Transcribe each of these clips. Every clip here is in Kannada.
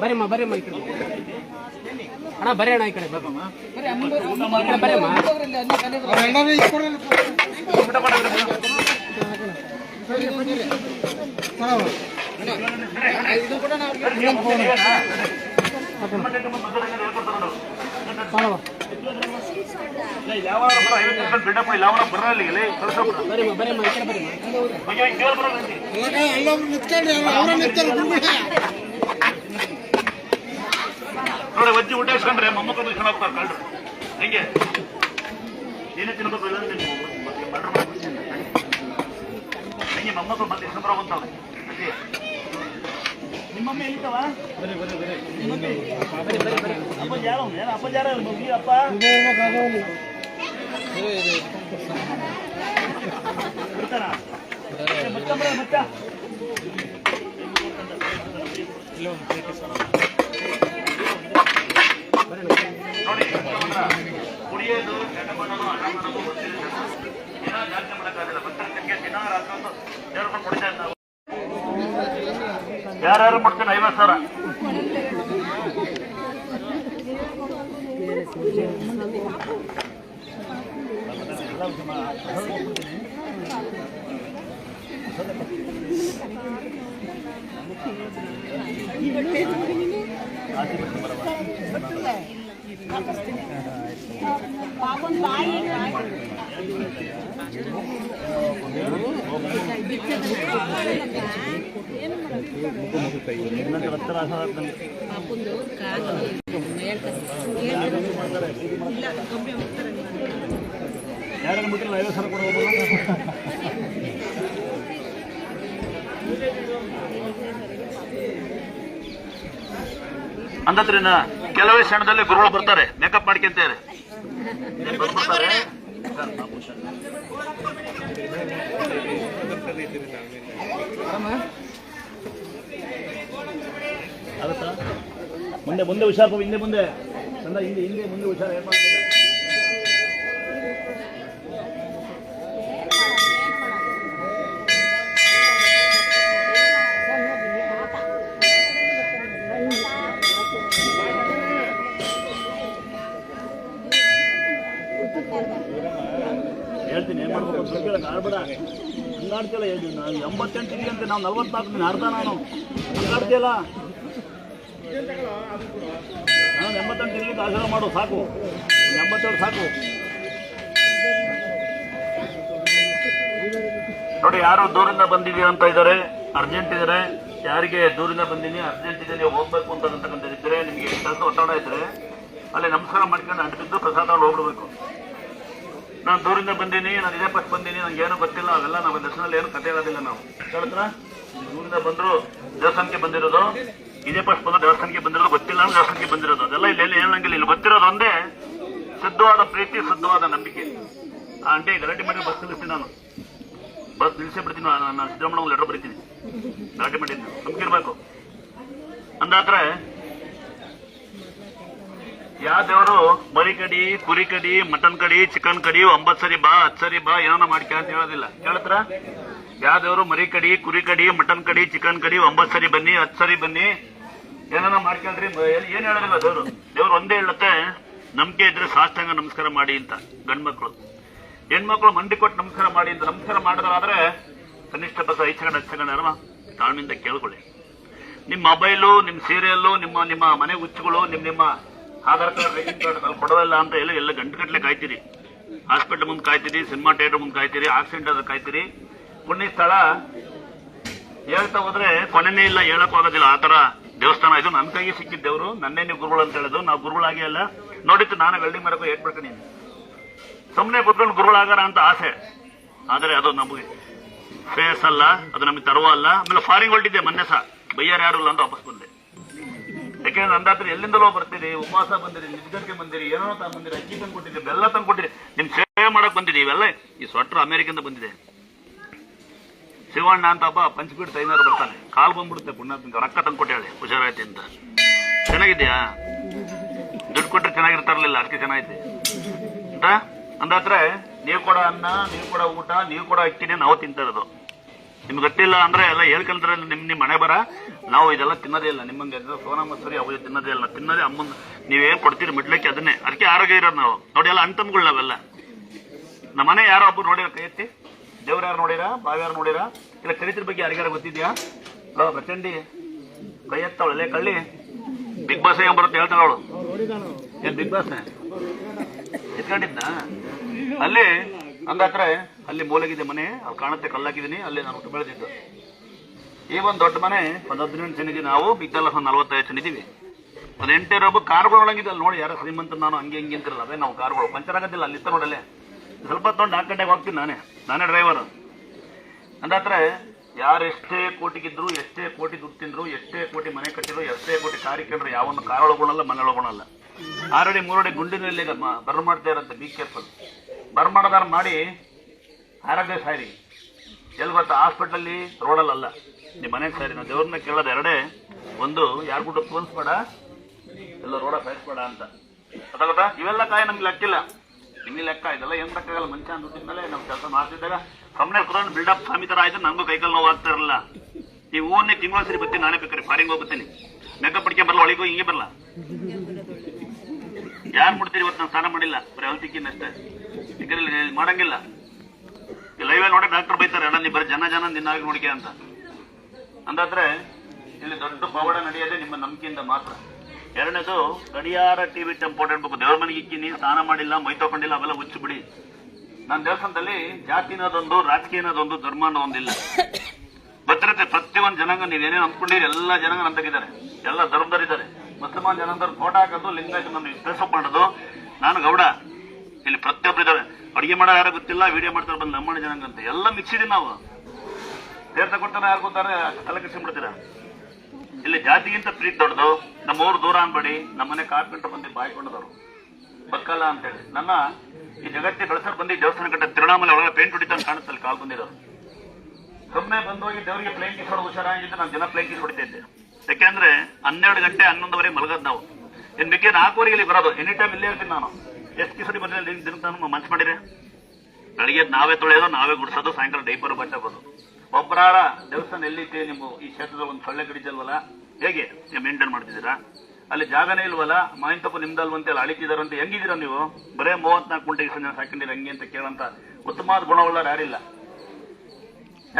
ಬರೀಮ್ಮ ಬರೀಮ್ಮ ಈ ಕಡೆ ಅಣ್ಣ ಬರೀ ಅಣ್ಣ ಈ ಕಡೆ ಬರಮ್ಮ ನೋಡಿ ವಜ್ಜಿ ಊಟ ಇಸ್ಕೊಂಡ್ರೆ ಮೊಮ್ಮಕ್ಕಳು ಇಸ್ಕೊಂಡು ಹೋಗ್ತಾರೆ ಕಳ್ರು ಹೆಂಗೆ ಏನೇ ತಿನ್ಬೇಕು ಇಲ್ಲ ಹೆಂಗೆ ಮೊಮ್ಮಕ್ಕಳು ಮತ್ತೆ ಇಸ್ಕೊಂಡ್ರ ಬಂತಾವ ನಿಮ್ಮಮ್ಮ ಎಲ್ಲಿದ್ದಾವ ಅಪ್ಪ ಯಾರ ಅಪ್ಪ ಯಾರ ಅಪ್ಪ ಬಿಡ್ತಾರ ಮತ್ತೊಬ್ಬರ ಮತ್ತ ನೋಡಿ ಕುಡಿಯೋದು ಚಟ ಮಾಡೋದು ಆಟ ಮಾಡೋದು ಗೊತ್ತಿಲ್ಲ ದಿನ ಜಾಸ್ತಿ ಮಾಡೋಕ್ಕಾಗಲ್ಲ ಭಕ್ತರಿಗೆ ದಿನ ರಾತ್ರಿ ದೇವ್ರನ್ನ ಕುಡಿತಾ ಇದ್ದಾವೆ ಯಾರ್ಯಾರು ಮಾಡ್ತೀನಿ 50,000 ಯಾರು ಬಿಟ್ಟಿಲ್ಲ 50,000 ಕೊಡಬಹುದು ಅಂದ್ರಿನ ಕೆಲವೇ ಕ್ಷಣದಲ್ಲಿ ಗುರುಗಳು ಬರ್ತಾರೆ ಮೇಕಪ್ ಮಾಡ್ಕೊಂತಾರೆ ಬಂದ್ಬಿಡ್ತಾರೆ ಮುಂದೆ ಮುಂದೆ ಹುಷಾರು ಹಿಂದೆ ಮುಂದೆ ಚಂದ ಹಿಂದೆ ಹಿಂದೆ ಮುಂದೆ ಹುಷಾರು ಏನ್ ಮಾಡ್ತಾರೆ ಹೇಳ್ತೀನಿ ಏನ್ ಮಾಡ್ಬೇಕು ಸುಳ್ಳು ಆಡ್ಬೇಡ ಹಂಗಾಡ್ತಿಯಲ್ಲ ಹೇಳ್ತೀನಿ ನಾವು 88 ಇದೆಯಂತೆ ನಾವು 44 ದಿನ ಅರ್ಧ ನಾನು ಹಂಗಾಡ್ತಿಯಲ್ಲ ನಾನು 88 ಇರ್ಲಿಕ್ಕೆ ಆಶೀರ್ವಾದ ಮಾಡು ಸಾಕು 87 ಸಾಕು ನೋಡಿ ಯಾರು ದೂರಿಂದ ಬಂದಿದ್ದೀರ ಅಂತ ಇದ್ದಾರೆ ಅರ್ಜೆಂಟ್ ಇದ್ದಾರೆ ಯಾರಿಗೆ ದೂರಿಂದ ಬಂದೀನಿ ಅರ್ಜೆಂಟ್ ಇದೆ ನೀವು ಹೋಗ್ಬೇಕು ಅಂತಕ್ಕಂಥದ್ದಿದ್ರೆ ನಿಮಗೆ ಕೆಲಸ ಒತ್ತಡ ಇದ್ರೆ ಅಲ್ಲಿ ನಮಸ್ಕಾರ ಮಾಡ್ಕೊಂಡು ಅಂಟಿದ್ದು ಪ್ರಸಾದ ಹೋಗ್ಬಿಡ್ಬೇಕು ನಾನು ದೂರಿಂದ ಬಂದೀನಿ ನಾನು ಇದೇ ಫಸ್ಟ್ ಬಂದೀನಿ ನಂಗೆ ಏನೂ ಗೊತ್ತಿಲ್ಲ ಅವೆಲ್ಲ ನಾವು ದರ್ಶನದಲ್ಲಿ ಏನು ಕತೆ ಇರೋದಿಲ್ಲ ನಾವು ಹೇಳ್ತಾರ ದೂರಿಂದ ಬಂದ್ರು ದೇವಸ್ಥಾನಕ್ಕೆ ಬಂದಿರೋದು ಇದೇ ಫಸ್ಟ್ ಬಂದು ದೇವಸ್ಥಾನಕ್ಕೆ ಬಂದಿರೋದು ಗೊತ್ತಿಲ್ಲ ಅಂದ್ರೆ ದೇವಸ್ಥಾನಕ್ಕೆ ಬಂದಿರೋದು ಅದೆಲ್ಲ ಇಲ್ಲಿ ಹೇಳಂಗಿಲ್ಲ ಇಲ್ಲಿ ಗೊತ್ತಿರೋದು ಒಂದೇ ಶುದ್ಧವಾದ ಪ್ರೀತಿ ಶುದ್ಧವಾದ ನಂಬಿಕೆ ಆ ಅಂಟೆ ಗಲಾಟೆ ಮಾಡಿ ಬಸ್ ನಿಲ್ಲಿಸ್ತೀನಿ ನಾನು ಬಸ್ ನಿಲ್ಲಿಸೇ ಬಿಡ್ತೀನಿ ನಾನು ಸಿದ್ದರಾಮಣ್ಣ ಲೆಟರ್ ಬರೀತೀನಿ ಗಲಾಟೆ ಮಾಡಿದ್ದೀನಿ ನಂಬಿಕೆ ಇರಬೇಕು ಅಂದಾದ್ರೆ ಯಾವ ದೇವರು ಮರಿ ಕಡಿ ಕುರಿ ಕಡಿ ಮಟನ್ ಕಡಿ ಚಿಕನ್ ಕಡಿ 9 ಸರಿ ಬಾ 10 ಸರಿ ಬಾ ಏನೋ ಮಾಡ್ಕ ಅಂತ ಹೇಳೋದಿಲ್ಲ ಕೇಳತ್ರ ಯಾವ ದೇವರು ಮರಿ ಕಡಿ ಕುರಿ ಕಡಿ ಮಟನ್ ಕಡಿ ಚಿಕನ್ ಕಡಿ 9 ಸರಿ ಬನ್ನಿ 10 ಸರಿ ಬನ್ನಿ ಏನಾನ ಮಾಡ್ಕೊಂಡ್ರಿ ಏನ್ ಹೇಳೋದಿಲ್ಲ ದೇವ್ರು ಒಂದೇ ಹೇಳುತ್ತೆ ನಂಬಿಕೆ ಇದ್ರೆ ಸಾಷ್ಟಾಂಗ ನಮಸ್ಕಾರ ಮಾಡಿ ಅಂತ ಗಂಡ್ಮಕ್ಳು ಹೆಣ್ಮಕ್ಳು ಮಂಡಿ ಕೊಟ್ಟು ನಮಸ್ಕಾರ ಮಾಡಿ ಅಂತ ನಮಸ್ಕಾರ ಮಾಡಿದ್ರಾದ್ರೆ ಕನಿಷ್ಠ ಬಸ್ 5 ಸೆಕೆಂಡ್ 10 ಸೆಕೆಂಡ್ ಅಲ್ವಾ ತಾಳ್ಮೆಯಿಂದ ಕೇಳ್ಕೊಳ್ಳಿ ನಿಮ್ಮ ಮೊಬೈಲು ನಿಮ್ಮ ಸೀರಿಯಲ್ಲು ನಿಮ್ಮ ಮನೆ ಹುಚ್ಚುಗಳು ನಿಮ್ಮ ಆಧಾರ್ ಕಾರ್ಡ್ ರೇಷನ್ ಕಾರ್ಡ್ ಅಲ್ಲಿ ಕೊಡೋದಿಲ್ಲ ಅಂತ ಎಲ್ಲ ಗಂಟೆಗಟ್ಟಲೆ ಕಾಯ್ತೀರಿ ಹಾಸ್ಪಿಟಲ್ ಮುಂದೆ ಕಾಯ್ತೀರಿ ಸಿನಿಮಾ ಥಿಯೇಟರ್ ಮುಂದೆ ಕಾಯ್ತೀರಿ ಆಕ್ಸಿಡೆಂಟ್ ಆದ್ರೆ ಕಾಯ್ತೀರಿ ಪುಣ್ಯ ಸ್ಥಳ ಹೇಳ್ತಾ ಹೋದ್ರೆ ಕೊನೆನೇ ಇಲ್ಲ ಹೇಳಕ್ ಆಗೋದಿಲ್ಲ ಆ ತರ ದೇವಸ್ಥಾನ ಇದು ನನ್ನ ಕೈಗೆ ಸಿಕ್ಕಿದ್ದೇವರು ನನ್ನೇ ನೀವು ಗುರುಗಳು ಅಂತ ಹೇಳೋದು ನಾವು ಗುರುಗಳಾಗಿ ಅಲ್ಲ ನೋಡಿತ್ತು ನಾನು ವೆಲ್ಡಿಂಗ್ ಮಾಡಕ್ಕೂ ಏಟ್ಬಿಡ್ತೀನಿ ಸುಮ್ಮನೆ ಕೂತ್ಕೊಂಡು ಗುರುಗಳಾಗಾರ ಅಂತ ಆಸೆ ಆದ್ರೆ ಅದು ನಮಗೆ ಫೇಸ್ ಅಲ್ಲ ಅದು ನಮಗೆ ತರುವ ಅಲ್ಲ ಆಮೇಲೆ ಫಾರಿನ್ ಹೊರಟಿದ್ದೆ ಮೊನ್ನೆ ಸಹ ಬೈಯಾರು ಯಾರು ಇಲ್ಲ ಅಂತ ವಾಪಸ್ ಬಂದೆ ಯಾಕೆಂದ್ರೆ ಅಂದಾತ್ರಿ ಎಲ್ಲಿಂದಲೋ ಬರ್ತೀರಿ ಉಪವಾಸ ಬಂದಿರಿ ನಿದ್ಗಕ್ಕೆ ಬಂದಿರಿ ಏನೋ ಬಂದಿರಿ ಅಕ್ಕಿ ತಂದು ಕೊಟ್ಟಿರಿ ಬೆಲ್ಲ ತಂದು ಕೊಟ್ಟಿರಿ ನಿಮ್ ಸೇವೆ ಮಾಡಕ್ ಬಂದಿರಿ ಇವೆಲ್ಲ ಈ ಸ್ವೆಟರ್ ಅಮೆರಿಕದಿಂದ ಬಂದಿದೆ ಶಿವಣ್ಣ ಅಂತ ಹಬ್ಬ ಪಂಚಪೀಠ ತೈನಾರು ಬರ್ತಾನೆ ಕಾಲ್ ಬಂದ್ಬಿಡುತ್ತೆ ಪುಣ್ಯ ರೊಕ್ಕ ತಂದು ಕೊಟ್ಟಾಳೆ ಹುಷಾರಾಯ್ತಿ ಅಂತ ಚೆನ್ನಾಗಿದ್ಯಾ ದುಡ್ಡು ಕೊಟ್ಟರೆ ಚೆನ್ನಾಗಿರ್ತಾರಲಿಲ್ಲ ಅದಕ್ಕೆ ಚೆನ್ನಾಗೈತಿ ಅಂತ ಅಂದಾತ್ರೆ ನೀವು ಕೊಡೋ ಅನ್ನ ನೀವು ಕೊಡೋ ಊಟ ನೀವು ಕೊಡೋ ಅಕ್ಕಿನೇ ನಾವು ತಿಂತಾ ಇರೋದು ನಿಮ್ಗೆ ಗೊತ್ತಿಲ್ಲ ಅಂದ್ರೆ ಎಲ್ಲ ಹೇಳ್ಕೊಂಡ್ರೆ ನಿಮ್ ಮನೆ ಬರ. ನಾವು ಇದೆಲ್ಲ ತಿನ್ನೋದೇ ಇಲ್ಲ, ನಿಮ್ಮಂಗೆ ಸೋನಾ ಮಸೂರಿ ಅವು ತಿನ್ನೋದೇ ಇಲ್ಲ. ತಿನ್ನೋದೇ ಅಮ್ಮನ್ ನೀವೇನ್ ಕೊಡ್ತೀರಿ ಮಿಡ್ಲಕ್ಕೆ ಅದನ್ನೇ. ಅದಕ್ಕೆ ಆರೋಗ್ಯ ಇರೋದು ನಾವು ನೋಡಿ. ಎಲ್ಲ ಅಣ್ತಮ್ಗಳು ನಾವೆಲ್ಲ. ನಮ್ಮ ಮನೆ ಯಾರೋ ಒಬ್ರು ನೋಡಿರ ಕೈ ಎತ್ತಿ. ದೇವ್ರ ಯಾರು ನೋಡಿರಾ, ಬಾವ್ಯಾರು ನೋಡಿರಾ, ಇಲ್ಲ ಚರಿತ್ರೆ ಬಗ್ಗೆ ಯಾರಿಗಾರ ಗೊತ್ತಿದ್ಯಾ? ಪ್ರಚಂಡಿ ಕೈ ಎತ್ತವಳೆ ಕಳ್ಳಿ. ಬಿಗ್ ಬಾಸ್ ಏನ್ ಬರುತ್ತೆ ಹೇಳ್ತಾಳ ಅವಳು. ಏನ್ ಬಿಗ್ ಬಾಸ್ ಎತ್ಕೊಂಡಿದ್ನ ಅಲ್ಲಿ ಹಂಗಾದ್ರೆ ಅಲ್ಲಿ ಮೂಲೆಗಿದೆ ಮನೆ, ಅಲ್ಲಿ ಕಾಣುತ್ತೆ ಕಲ್ಲಾಕಿದೀನಿ, ಅಲ್ಲಿ ನಾನು ಹುಟ್ಟು ಬೆಳೆದಿದ್ದು. ಈ ಒಂದು ದೊಡ್ಡ ಮನೆ ಒಂದು 18 ಜನ ಇದೀವಿ ನಾವು, ಮಿಗ್ದೆಲ್ಲ ಒಂದು 45 ಜನ ಇದೀವಿ. ಒಂದು 8 ಒಬ್ಬ ಕಾರ್ಗಳು ಒಳಗಿದೆ ಅಲ್ಲಿ ನೋಡಿ. ಯಾರೋ ಶ್ರೀಮಂತ ನಾನು ಹಂಗೆ ಹಿಂಗೆ ಅಂತಿರಲ್ಲ, ಅದೇ ನಾವು ಕಾರ್ಗಳು ಪಂಚರ್ ಆಗೋದಿಲ್ಲ ಅಲ್ಲಿ ಇತ್ತ ನೋಡಲ್ಲೇ. ಸ್ವಲ್ಪ ತೊಗೊಂಡು 4 ಗಂಟೆಗೆ ಹೋಗ್ತೀನಿ, ನಾನೇ ಡ್ರೈವರ್. ಅಂದಾತ್ರೆ ಯಾರು ಎಷ್ಟೇ ಕೋಟಿಗಿದ್ರು, ಎಷ್ಟೇ ಕೋಟಿ ದುಡ್ಡು ತಿಂದ್ರು, ಎಷ್ಟೇ ಕೋಟಿ ಮನೆ ಕಟ್ಟಿದ್ರು, ಎಷ್ಟೇ ಕೋಟಿ ಕಾರಿ ಕೇಳಿದ್ರು ಯಾವೊಂದು ಕಾರ್ ಒಳಗೊಳಲ್ಲ, ಮನೆ ಒಳಗೊಳಲ್ಲ. 6 ಅಡಿ 3 ಅಡಿ ಗುಂಡಿನಲ್ಲಿ ಬರ್ ಮಾಡ್ತಾ ಇರಂತೆ. Be careful. ಬರ್ ಮಾಡೋದಾರ ಮಾಡಿ ಆರೋಗ್ಯ ಸಾರಿ. ಎಲ್ಲಿ ಗೊತ್ತಾ? ಹಾಸ್ಪಿಟ್ಲಲ್ಲಿ ರೋಡಲ್ಲ, ನಿಮ್ಮ ಮನೆಗೆ ಸಾರಿ. ನಾವು ದೇವ್ರನ್ನ ಕೇಳೋದು ಎರಡೇ. ಒಂದು, ಯಾರು ಕೂಡ ತೋರಿಸ್ಬೇಡ, ಎಲ್ಲ ರೋಡ ಸಾಯಿಸ್ಬೇಡ ಅಂತ. ಗೊತ್ತಾ? ಇವೆಲ್ಲ ಕಾಯಿ ನಮ್ಗೆ ಲೆಕ್ಕಿಲ್ಲ, ನಿಮಗೆ ಲೆಕ್ಕ. ಇದೆಲ್ಲ ಏನ್ ಲೆಕ್ಕಾಗಲ್ಲ. ಮನುಷ್ಯ ದುಡ್ಡಿದ್ಮೇಲೆ ನಾವು ಕೆಲಸ ಮಾಡ್ತಿದ್ದಾಗ ಸುಮ್ಮನೆ ಕುತ್ಕೊಂಡು ಬಿಲ್ಡಪ್ ಸ್ವಾಮಿ ತರ ಆಯ್ತು. ನನಗೂ ಕೈಕಲ್ ನೋವು ಆಗ್ತಾ ಇರಲ್ಲ. ಈ ಹೂವನ್ನೇ ತಿಂಗಳ ಸರಿ ಬರ್ತೀನಿ, ನಾನೇ ಬೇಕಾರೆ ಫಾರಿಂಗ್ ಹೋಗ್ಬತ್ತೀನಿ. ಮೇಕಪ್ ಅಡಿಕೆ ಬರಲ್ಲ, ಒಳಗೂ ಹಿಂಗೆ ಬರಲ್ಲ. ಯಾರು ಮುಡ್ತೀರಿ? ಇವತ್ತು ನಾನು ಸ್ನಾನ ಮಾಡಿಲ್ಲ, ಬರೀ ಹಲ್ತಿಕ್ಕಿನ ಅಷ್ಟೇ. ಇದರಲ್ಲಿ ಮಾಡಂಗಿಲ್ಲ. ಲೈವ್ ನೋಡಿ ಡಾಕ್ಟರ್ ಬೈತಾರೆ, ಅಣ್ಣ ನೀವು ಬರೀ ಜನ ನಿನ್ನಾಗಿ ನೋಡಿಕೆ ಅಂತ. ಅಂದಾದ್ರೆ ಇಲ್ಲಿ ದೊಡ್ಡ ಪವಾಡ ನಡೆಯೋದೇ ನಿಮ್ಮ ನಂಬಿಕೆಯಿಂದ ಮಾತ್ರ. ಎರಡನೇದು, ಗಡಿಯಾರ ಟಿವಿ ಟೆಂಪೋರ್ಟ್ ಅನ್ಬೇಕು. ದೇವ್ರ ಮನೆಗೆ ಇಕ್ಕಿನಿ, ಸ್ನಾನ ಮಾಡಿಲ್ಲ, ಮೈ ತಗೊಂಡಿಲ್ಲ, ಅವೆಲ್ಲ ಹುಚ್ಚು ಬಿಡಿ. ನನ್ನ ದೇವಸ್ಥಾನದಲ್ಲಿ ಜಾತಿ ಅನ್ನೋದೊಂದು, ರಾಜಕೀಯ ಅನ್ನೋದೊಂದು, ಧರ್ಮ ಅನ್ನೋದೊಂದಿಲ್ಲ. ಭದ್ರತೆ ಪ್ರತಿಯೊಂದು ಜನಾಂಗ ನೀವೇನೇನು ಅಂದ್ಕೊಂಡಿರಿ ಎಲ್ಲ ಜನಾಂಗ ನಂತಾಗಿದ್ದಾರೆ, ಎಲ್ಲ ಧರ್ಮದರಿದ್ದಾರೆ. ಮುಸಲ್ಮಾನ್ ಜನಾಂಗದವ್ರು ಫೋಟೋ ಹಾಕೋದು, ಲಿಂಗಾಯತ ನಮ್ಗೆ ಡ್ರೆಸ್ಅಪ್ ಮಾಡೋದು. ನಾನು ಗೌಡ, ಇಲ್ಲಿ ಪ್ರತಿಯೊಬ್ಬರು ಇದ್ದಾರೆ. ಅಡುಗೆ ಮಾಡೋ ಯಾರು ಗೊತ್ತಿಲ್ಲ, ವಿಡಿಯೋ ಮಾಡ್ತಾರೆ ಬಂದು ನಮ್ಮ ಜನಾಂಗ ಅಂತ. ಎಲ್ಲ ಮಿಕ್ಸ್ ಇದೀವಿ ನಾವು. ತೀರ್ಥ ಕೊಡ್ತಾನೆ ಯಾರು ಗೊತ್ತಾರೆ, ತಲೆ ಕೆಡಿಸ್ಬಿಡ್ತೀರ. ಇಲ್ಲಿ ಜಾತಿಗಿಂತ ಪ್ರೀತಿ ದೊಡ್ಡದು. ನಮ್ಮ ಊರು ದೂರ ಅನ್ಬೇಡಿ. ನಮ್ಮನೆ ಕಾರ್ಪೆಂಟರ್ ಬಂದು ಬಾಯ್ಕೊಂಡದವರು ಬಕ್ಕಲ್ಲ ಅಂತೇಳಿ. ನನ್ನ ಈ ಜಗತ್ತಿ ಬೆಳೆಸರ್ ಬಂದು ದೇವಸ್ಥಾನ ಕಟ್ಟ ತಿರುಣಾಮಲೆ ಒಳಗೆ ಪೇಂಟ್ ಹೊಡಿತಾನೆ ಕಾಣುತ್ತಲ್ಲಿ ಕಾಲ್ ಬಂದಿರೋರು. ಸುಮ್ಮನೆ ಬಂದೋಗಿ ದೇವರಿಗೆ ಪ್ಲೇನ್ ಕಿಸ್ ಹೊಡೋದು ಹುಷಾರಾಗಿದ್ದು ನಾನು ದಿನ ಪ್ಲೇನ್ ಕಿಸ್ ಹೊಡಿತಾ ಇದ್ದೆ. ಯಾಕೆಂದ್ರೆ 12 ಗಂಟೆ 11ವರೆಗೆ ಮಲಗೋದು ನಾವು. ಇನ್ ಮಿಕ್ಕಿ 4ವರೆಗೆ ಇಲ್ಲಿ ಬರೋದು. ಎನಿ ಟೈಮ್ ಇಲ್ಲೇ ಇರ್ತೀನಿ ನಾನು. ಎಷ್ಟು ಕಿಸಡಿ ಬಂದಿಲ್ಲ ದಿನಕ್ಕೆ ನಾನು ಮನ್ಸು ಮಾಡಿರಿ. ಬೆಳಿಗ್ಗೆ ನಾವೇ ತೊಳೆಯೋದು, ನಾವೇ ಗುಡಿಸೋದು, ಸಾಯಂಕಾಲ ಡೈಪರ್ ಬಚ್ಚಾಕೋದು. ಒಬ್ಬರಾರ ದೇವಸ್ಥಾನ ಎಲ್ಲಿತ್ತೆ ನಿಮ್ಮ ಈ ಕ್ಷೇತ್ರದಲ್ಲಿ ಒಂದು ಸೊಳ್ಳೆ ಕಡಿದಲ್ವಲ್ಲ, ಹೇಗೆ ನೀವು ಮೇಂಟೈನ್ ಮಾಡ್ತಿದ್ದೀರಾ? ಅಲ್ಲಿ ಜಾಗನೇ ಇಲ್ವಲ್ಲ, ಮಾವಿನ ತಪ್ಪು ನಿಮ್ದಲ್ವಂತೆ ಅಲ್ಲಿ ಅಳಿತಿದಾರಂತೆ. ಹೆಂಗಿದ್ದೀರಾ ನೀವು? ಬರೇ 34 ಗುಂಟೆಗೆ ಸಂಜೆ ಸಾಕೊಂಡಿರ ಹಂಗೆ ಅಂತ ಕೇಳಂತ ಉತ್ತಮವಾದ ಗುಣವುಳ್ಳ ಯಾರಿಲ್ಲ.